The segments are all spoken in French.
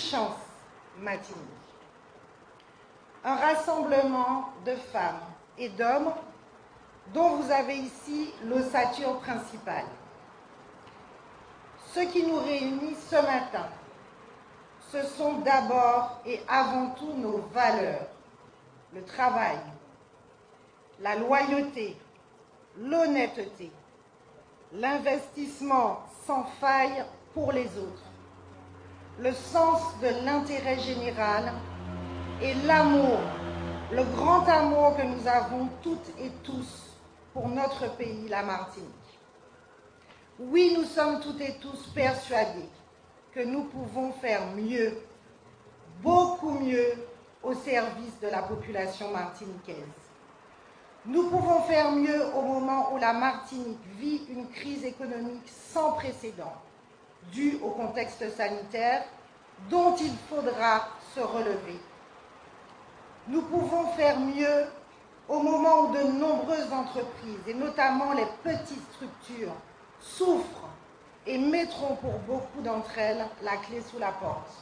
Mi-Chance Martinique. Un rassemblement de femmes et d'hommes dont vous avez ici l'ossature principale. Ce qui nous réunit ce matin, ce sont d'abord et avant tout nos valeurs, le travail, la loyauté, l'honnêteté, l'investissement sans faille pour les autres, le sens de l'intérêt général et l'amour, le grand amour que nous avons toutes et tous pour notre pays, la Martinique. Oui, nous sommes toutes et tous persuadés que nous pouvons faire mieux, beaucoup mieux, au service de la population martiniquaise. Nous pouvons faire mieux au moment où la Martinique vit une crise économique sans précédent, due au contexte sanitaire dont il faudra se relever. Nous pouvons faire mieux au moment où de nombreuses entreprises, et notamment les petites structures, souffrent et mettront pour beaucoup d'entre elles la clé sous la porte.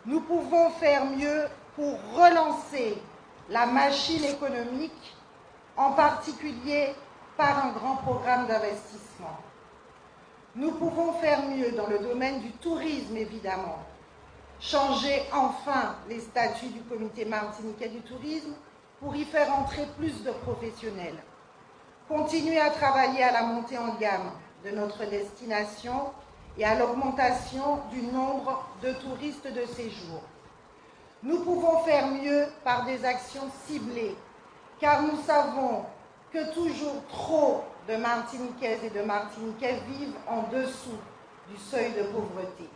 Nous pouvons faire mieux pour relancer la machine économique, en particulier par un grand programme d'investissement. Nous pouvons faire mieux dans le domaine du tourisme, évidemment. Changer enfin les statuts du comité martiniquais du tourisme pour y faire entrer plus de professionnels. Continuer à travailler à la montée en gamme de notre destination et à l'augmentation du nombre de touristes de séjour. Nous pouvons faire mieux par des actions ciblées, car nous savons que toujours trop de Martiniquaises et de Martiniquais vivent en dessous du seuil de pauvreté.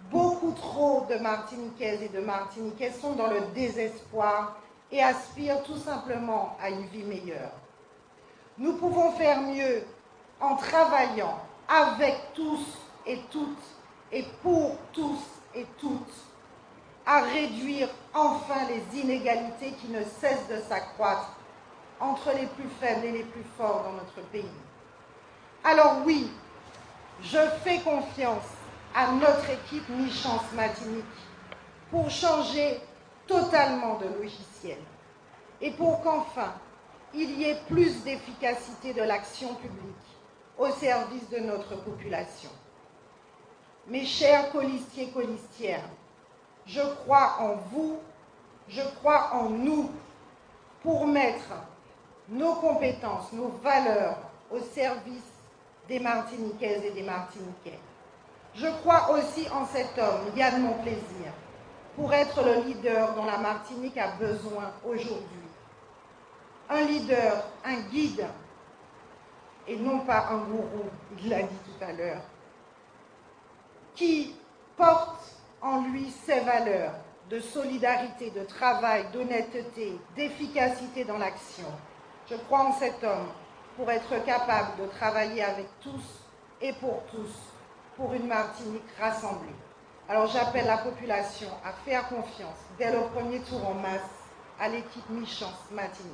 Beaucoup trop de Martiniquaises et de Martiniquais sont dans le désespoir et aspirent tout simplement à une vie meilleure. Nous pouvons faire mieux en travaillant avec tous et toutes et pour tous et toutes à réduire enfin les inégalités qui ne cessent de s'accroître entre les plus faibles et les plus forts dans notre pays. Alors oui, je fais confiance à notre équipe Mi-Chance Martinique pour changer totalement de logiciel et pour qu'enfin il y ait plus d'efficacité de l'action publique au service de notre population. Mes chers colistiers, colistières, je crois en vous, je crois en nous pour mettre nos compétences, nos valeurs au service des Martiniquaises et des Martiniquais. Je crois aussi en cet homme, Yann Monplaisir, pour être le leader dont la Martinique a besoin aujourd'hui. Un leader, un guide, et non pas un gourou, il l'a dit tout à l'heure, qui porte en lui ses valeurs de solidarité, de travail, d'honnêteté, d'efficacité dans l'action. Je crois en cet homme pour être capable de travailler avec tous et pour tous, pour une Martinique rassemblée. Alors j'appelle la population à faire confiance dès le premier tour en masse à l'équipe Mi-Chance Martinique.